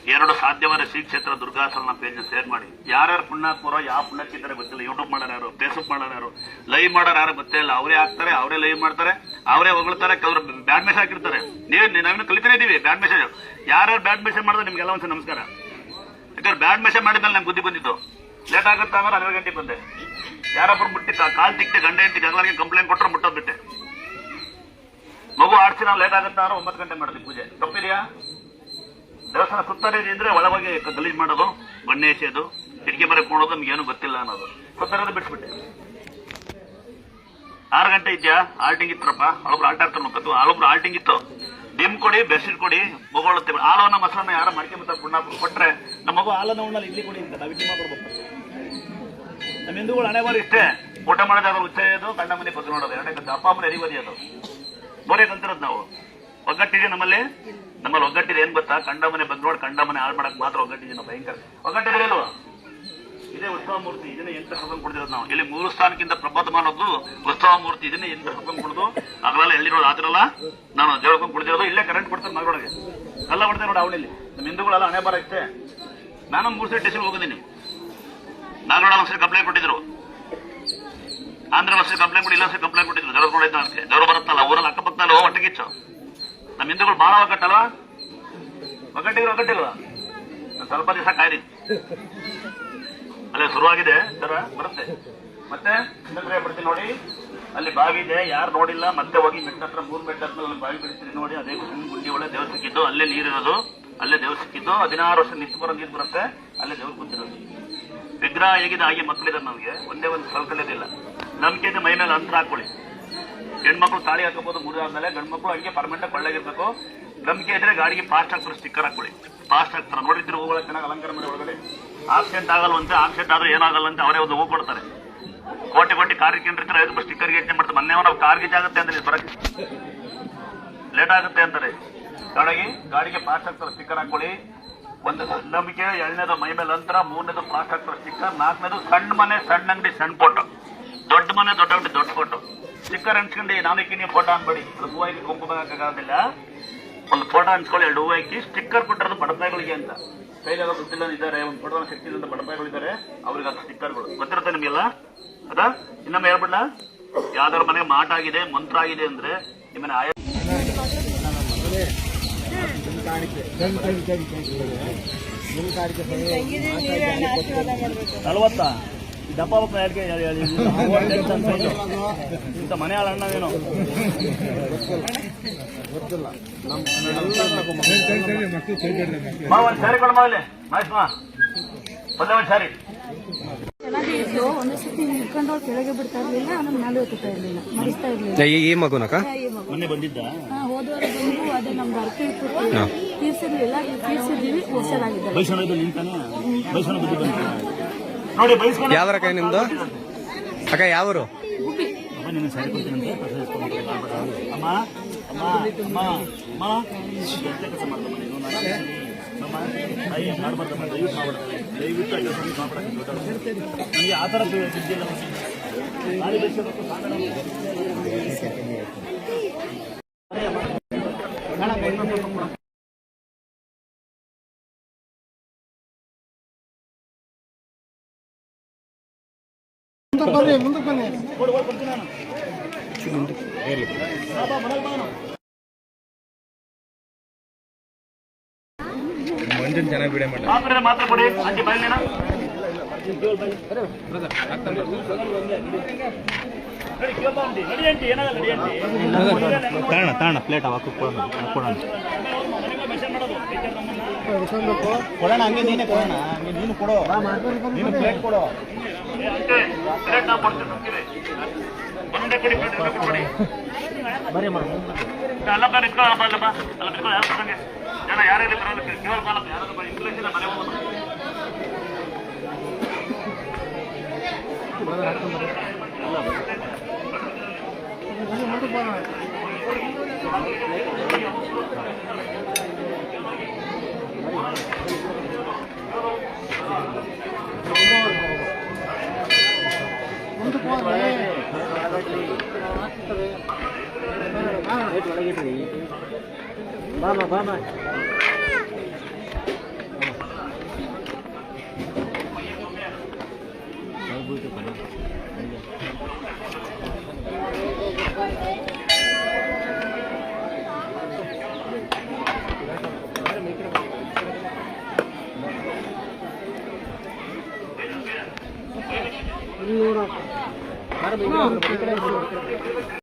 2 ಸಾಧ್ಯವಾದ ಶ್ರೀ ಕ್ಷೇತ್ರ ದುರ್ಗಾಸನ ಪೇಜ್ ಶೇರ್ ಮಾಡಿ. ಯಾರ್ಯಾರು ಪುಣ್ಯಾತ್ಮರೋ, ಯಾವ ಪುಣ್ಯಕ್ಕಿದ್ದಾರೆ ಗೊತ್ತಿಲ್ಲ. ಯೂಟ್ಯೂಬ್ ಮಾಡೋರು ಯಾರು, ಫೇಸ್ಬುಕ್ ಮಾಡೋರು ಯಾರು, ಲೈವ್ ಮಾಡೋರು ಯಾರು ಗೊತ್ತೇ ಇಲ್ಲ. ಅವರೇ ಹಾಕ್ತಾರೆ, ಅವರೇ ಲೈವ್ ಮಾಡ್ತಾರೆ, ಅವರೇ ಹೊಗಳ್ತಾರೆ. ಕೆಲವರು ಬ್ಯಾಡ್ ಮೆಸೇಜ್ ಹಾಕಿರ್ತಾರೆ. ನಾವಿನ್ನು ಕಲಿತಾನೆ ಇದೀವಿ ಬ್ಯಾಡ್ ಮೆಸೇಜ್. ಯಾರ್ಯಾರು ಬ್ಯಾಡ್ ಮೆಸೇಜ್ ಮಾಡಿದ್ರೆ ನಿಮ್ಗೆಲ್ಲ ಒಂದ್ಸಲ ನಮಸ್ಕಾರ. ಯಾಕಂದ್ರೆ ಬ್ಯಾಡ್ ಮೆಸೇಜ್ ಮಾಡಿದ್ಮೇಲೆ ನಂಗೆ ಬುದ್ಧಿ ಬಂದಿದ್ದು. ಲೇಟ್ ಆಗುತ್ತೆ ಅಂದ್ರೆ 12 ಗಂಟೆಗೆ ಬಂದೆ. ಯಾರೊಬ್ಬರು ಮುಟ್ಟಿ ಕಾಲ್ ತಿಕ್ತೆ, ಗಂಡ ಹೆಂಡತಿ ಜಗಳಾಗಿ ಕಂಪ್ಲೇಂಟ್ ಕೊಟ್ಟರೆ ಮುಟ್ಟೋದ್ ಬಿಟ್ಟೆ. ಮಗು ಆಡ್ಸಿ ನಾವು ಲೇಟ್ ಆಗುತ್ತೆ ಅಂದ್ರೆ 9 ಗಂಟೆ ಮಾಡಿದ್ವಿ ಪೂಜೆ. ತಪ್ಪಿದೆಯಾ? ದೇವಸ್ಥಾನ ಸುತ್ತರಿದೆ ಅಂದ್ರೆ ಒಳಗೆ ಗಲೀಜ್ ಮಾಡೋದು, ಬಣ್ಣೆ ಎಸೆಯೋದು, ಕಿಟಕಿ ಮರೆ ಕೂಡೋದು, ನಮ್ಗೆ ಏನು ಗೊತ್ತಿಲ್ಲ ಅನ್ನೋದು. ಸುತ್ತರಿದು ಬಿಟ್ಬಿಟ್ಟೆ. 6 ಗಂಟೆ ಇದೆಯಾ, ಆಲ್ಟಿಂಗ್ ಇತ್ತರಪ್ಪ. ಅಲ್ಲೊಬ್ರು ಆಟ ಆಡ್ತಾರೆ ಮಕ್ಕಳು, ಅಲ್ಲೊಬ್ರು ಆಲ್ಟಿಂಗ್ ಇತ್ತು. ಡಿಮ್ ಕೊಡಿ, ಬೆಡ್ಶೀಟ್ ಕೊಡಿ, ಮಗುಳುತ್ತೆ. ಹಾಲವನ್ನ ಮೊಸರನ್ನ ಯಾರು ಮಾಡ್ಕೊಂಬತ್ತಾರೆ ಪುಣ್ಯಾಪುರ ಕೊಟ್ರೆ ನಮ್ಮ ಮಗು ಹಾಲನ್ನ ಉಣ್ಣಲ್ಲಿ ಇಡ್ಲಿ ಕೊಡಿ ಅಂತ ನಾವು ಇಡ್ಲಿ ಮಾಡ್ಕೊಡ್ಬೇಕು. ನಮ್ಮ ಹಿಂದೂಗಳು ಹಣೆ ಬಾರಿ ಇಷ್ಟೇ. ಊಟ ಮಾಡೋದಾದ್ರು ಉಚ್ಚೆಯೋದು, ಗಂಡ ಮನೆ ಬದ್ದು ನೋಡೋದು. 2 ಕಲ್ತು ಅಪ್ಪ ಅಮ್ಮನ ಎರಿಬದಿ ಅದು. ಬೋರೆ ಕಲ್ತಿರೋದು ನಾವು. ಒಗ್ಗಟ್ಟಿದೆ ನಮ್ಮಲ್ಲಿ ಒಗ್ಗಟ್ಟಿದೆ. ಏನ್ ಗೊತ್ತಾ? ಕಂಡ ಮನೆ ಬಂದ್ ನೋಡಿ ಕಂಡ ಮನೆ ಹಾಳು ಮಾಡಕ್ ಮಾತ್ರ ಒಗ್ಗಟ್ಟಿದೆ. ನಾವು ಭಯಂಕರ ಒಗ್ಗಟ್ಟಿರಲಿಲ್ವಾ? ಇದೇ ಉತ್ಸವ ಮೂರ್ತಿ. ಇದನ್ನೇ ಎಂಟು ಹಬ್ಬ ಕೊಡ್ತಿರೋದು ನಾವು. ಇಲ್ಲಿ 3 ಸ್ಥಾನಕ್ಕಿಂತ ಪ್ರಬಂಧಮಾನದ್ದು ಉತ್ಸವ ಮೂರ್ತಿ. ಇದನ್ನೇ 8 ಹಬ್ಬ ಕೊಡೋದು. ಆಗಲೆಲ್ಲ ಎಲ್ಲಿರೋದು ಆತಿರಲ್ಲ, ನಾನು ದೇವಕ್ಕೆ ಕುಡಿದಿರೋದು. ಇಲ್ಲೇ ಕರೆಂಟ್ ಕೊಡ್ತಾರೆ ಮಗಳೊಳಗೆ. ಕಲ್ಲ ಹೊಡ್ತಾರೆ ನೋಡಿ ಅವಳಲ್ಲಿ. ನಮ್ಮ ಹಿಂದೂಗಳೆಲ್ಲ ಹಣೆ ಬಾರ ಇಷ್ಟೇ. ನಾನು 3 ಸರಿ ಸ್ಟೇಷನ್ ಹೋಗಿದ್ದೀನಿ. ನಾಗರೋಡ ಒಂದ್ಸರಿ ಕಂಪ್ಲೇಂಟ್ ಕೊಟ್ಟಿದ್ರು, ಆಂಧ್ರ ಒಂದ್ಸರಿ ಕಂಪ್ಲೇಂಟ್ ಕೊಡಿ, ಇಲ್ಲೊಂದ್ಸರಿ ಕಂಪ್ಲೇಂಟ್ ಕೊಟ್ಟಿದ್ರು. ದೇವರು ಬರುತ್ತಲ್ಲ ಊರಲ್ಲಿ ಅಕ್ಕಪಕ್ಕದಲ್ಲಿ ಒಟ್ಟಿಗಿಚ್ಚು. ನಮ್ಮ ಹಿಂದೂಗಳು ಬಹಳ ಒಗ್ಗಟ್ಟಲ್ವಾ? ಒಗ್ಗಟ್ಟಿಲ್ವಾ? ಸ್ವಲ್ಪ ದಿವಸ ಕಾಯ್ರಿ, ಅಲ್ಲೇ ಶುರುವಾಗಿದೆ ಸರ ಬರುತ್ತೆ. ಮತ್ತೆ ಬಿಡ್ತೀನಿ ನೋಡಿ. ಅಲ್ಲಿ ಬಾವಿ ಇದೆ, ಯಾರು ನೋಡಿಲ್ಲ ಮತ್ತೆ ಹೋಗಿ ಮೆಟ್ಟ ಹತ್ರ 3 ಮೆಟ್ಟ ಹತ್ರ ಅಲ್ಲಿ ಬಾವಿ ಬಿಡ್ತೀರಿ ನೋಡಿ. ಅದೇ ಗುಂಡಿ ಒಳ್ಳೆ ದೇವ್ರ ಸಿಕ್ಕಿದ್ದು, ಅಲ್ಲೇ ನೀರಿರೋದು, ಅಲ್ಲೇ ದೇವ್ರ ಸಿಕ್ಕಿದ್ದು. 16 ವರ್ಷ ನಿಂತು ಬರೋ ನೀರು ಬರುತ್ತೆ, ಅಲ್ಲೇ ದೇವ್ರು ಕೂತಿರೋದು. ವಿಗ್ರಹ ಹೇಗಿದೆ ಹಾಗೆ ಮಕ್ಕಳಿದ್ದಾರೆ. ನಮಗೆ ಒಂದೇ ಒಂದು ಕಲ್ಕಲಿದಿಲ್ಲ. ನಂಬಿಕೆ ಇದೆ, ಮೈ ಮೇಲೆ ಅಂತರ ಹಾಕೊಳ್ಳಿ. ಹೆಣ್ಮಕ್ಳು ತಾಳಿ ಹಾಕಬಹುದು 3 ಆದ್ಮೇಲೆ, ಗಂಡು ಮಕ್ಕಳು ಹಂಗೆ ಪರ್ಮನೆಂಟ್ ಕೊಳ್ಳಾಗಿರ್ಬೇಕು. ನಂಬಿಕೆ ಇದ್ರೆ ಗಾಡಿಗೆ ಫಾಸ್ಟ್ ಆಗ್ತಾರೆ, ಸ್ಟಿಕ್ಕರ್ ಹಾಕೊಳ್ಳಿ. ಫಾಸ್ಟ್ ಆಗ್ತಾರೆ, ನೋಡಿದ್ರೆ ಹೂಗಳ ಚೆನ್ನಾಗಿ ಅಲಂಕಾರ ಮಾಡಿ ಒಳಗಡೆ. ಆಕ್ಸಿಡೆಂಟ್ ಆಗಲ್ವಂತೆ, ಆಕ್ಸಿಡೆಂಟ್ ಆದ್ರೆ ಏನಾಗಲ್ಲಂತೆ, ಅವರೇ ಒಂದು ಹೂ ಕೊಡ್ತಾರೆ. ಕೋಟಿ ಕಾರ್ ಕೇಂದ್ರಿದ್ರೆ 5 ರೂಪಾಯಿ ಸ್ಟಿಕ್ಕರ್ಗೆ ಯೋಚನೆ ಮಾಡ್ತಾರೆ. ಮೊನ್ನೆ ನಾವು ಕಾರ್ಗೆ ಆಗುತ್ತೆ ಅಂದ್ರೆ ಬರಕ್ಕೆ ಲೇಟ್ ಆಗುತ್ತೆ ಅಂತಾರೆ. ಗಾಡಿಗೆ ಫಾಸ್ಟ್ ಆಗ್ತಾರೆ, ಸ್ಟಿಕ್ಕರ್ ಹಾಕೊಳ್ಳಿ. ಒಂದು ನಂಬಿಕೆ, 2ನೇದು ಮೈ ಮೇಲೆ ಅಂತರ, 3ನೇದು ಫಾಸ್ಟ್ ಆಗ್ತಾರೆ ಸ್ಟಿಕ್ಕರ್, 4ನೇದು ಸಣ್ಣ ಮನೆ ಸಣ್ಣ ಅಂಗಡಿ ಸಣ್ಣ ಫೋಟೋ, ದೊಡ್ಡ ಮನೆ ದೊಡ್ಡ ಅಂಗಡಿ ದೊಡ್ಡ ಫೋಟೋ. ಸ್ಟಿಕ್ಕರ್ ಹಂಚ್ಕೊಂಡು ನಾನಕ್ಕೆ ನೀವು ಫೋಟೋ ಅನ್ಬೇಡಿ, ಹೂವು ಹಾಕಿ ಕೊಂಪು ಆಗೋದಿಲ್ಲ. ಒಂದು ಫೋಟೋ ಹಂಚ್ಕೊಳ್ಳಿ, 2 ಹೂವು ಹಾಕಿ. ಸ್ಟಿಕ್ಕರ್ ಕೊಟ್ಟಿರೋದು ಬಡಪಾಯಿಗಳಿಗೆ ಅಂತ, ಕೈಲಾಗ ದುಡ್ಡಿಲ್ಲ ಇದ್ದಾರೆ, ಒಂದು ಫೋಟೋ ಶಕ್ತಿಯಿಂದ ಬಡಪಾಯಿಗಳಿದ್ದಾರೆ, ಅವ್ರಿಗೆ ಅದು ಸ್ಟಿಕ್ಕರ್ಗಳು ಗೊತ್ತಿರುತ್ತೆ ನಿಮಗೆಲ್ಲ. ಅದಾ ಇನ್ನೊಮ್ಮೆ ಹೇಳ್ಬಿಡ್ಲ, ಯಾವ್ದಾರ ಮನೆಗೆ ಮಾಟ ಆಗಿದೆ, ಮಂತ್ರ ಆಗಿದೆ ಅಂದ್ರೆ ನಿಮ್ಮನೆ ಆಯ ನಲ್ವತ್ತಾ ದಪ್ಪ ಇಂಥ ಮನೆ ಅಣ್ಣನೇನು ಒಂದು ಸಾರಿ ಕೊಡ ಮಾವಲೆ ಮಹೇಶ್ಮಾ, ಒಂದೇ ಒಂದು ಸಾರಿ. ಚೆನ್ನಾಗಿ ಇದ್ದು ಒಂದು ಸತಿ ಹಿಡ್ಕೊಂಡು ಕೆಳಗೆ ಬಿಡ್ತಾ ಇರ್ಲಿಲ್ಲ, ಆಮೇಲೆ ಮೇಲೆ ಹೋಗ್ತಾ ಇರ್ಲಿಲ್ಲ, ಮರಿಸ್ತಾ ಇರ್ಲಿಲ್ಲ. ಈ ಮಗುನಕ ಮೊನ್ನೆ ಬಂದಿದ್ದ ಹೋದವರು ಬಂದು ಅದೇ ನಮ್ದು ಅರ್ಥ ಇತ್ತು, ತೀರ್ಸಿರ್ಲಿಲ್ಲ. ಈಗ ತೀರ್ಸಿದೀವಿ, ಹುಷಾರಾಗಿದ್ದಾರೆ. ಬೈಸೋಣ ನಿಂತಾನೆ, ಬೈಸೋಣ ಬುದ್ಧಿ ಬಂದ ನೋಡಿ. ಬೈಸ್ಕೊಂಡು ಯಾವ್ದ್ರ ಕೈ ನಿಮ್ದು ಅಕ್ಕ? ಯಾವರು? ಗುಬ್ಬಿ. ನಿನ್ನ ಸಾರಿ ಕೊಡ್ತೀನಿ ಅಮ್ಮ ಅಮ್ಮ ಅಮ್ಮ ಅಮ್ಮ ಕೆಲಸ ಮಾಡ್ತಾನೆ ದಯವಿಟ್ಟು ನನಗೆ ಆ ಥರ ಬಿದ್ದಿಲ್ಲ. ಮುಂದಕ್ಕೆ ಬನ್ನಿ. ಮಂಜನ್ ಚೆನ್ನಾಗಿ ಬಿಡ ಮಾಡ ಮಾತ್ರ ಕೊಡಿ. ಅಂಜಿ ಬಯಲಿನ ತಾಣ ಪ್ಲೇಟ್ ಹಾಕೋಣ ಕೊಡೋಣ, ಹಂಗೆ ನೀನೇ ಕೊಡೋಣ, ನೀನು ಕೊಡೋ, ನೀನು ಪ್ಲೇಟ್ ಕೊಡೋ. ಪ್ಲೇಟ್ ನಾವು ಕೊಡ್ತೀವಿ, ಬರೀ ಎಲ್ಲ ಕಡೆ ಇಟ್ಕೊಳ್ಳಪ್ಪ, ಅಲ್ಲಪ್ಪ ಅಲ್ಲ ಬಿಟ್ಕೊಳ್ಳಿ. ಯಾರು ಕೊಟ್ಟಂಗೆ ಜನ ಯಾರ್ಯಾರು ಬರೋದು ಕೇವಲ ಕಾಲ ಯಾರಾದ್ರೂ ಇಂಗ್ಲೀಷ್ ಇಲ್ಲ ಮನೆ ಹೋಗೋದು. ಬಾಮ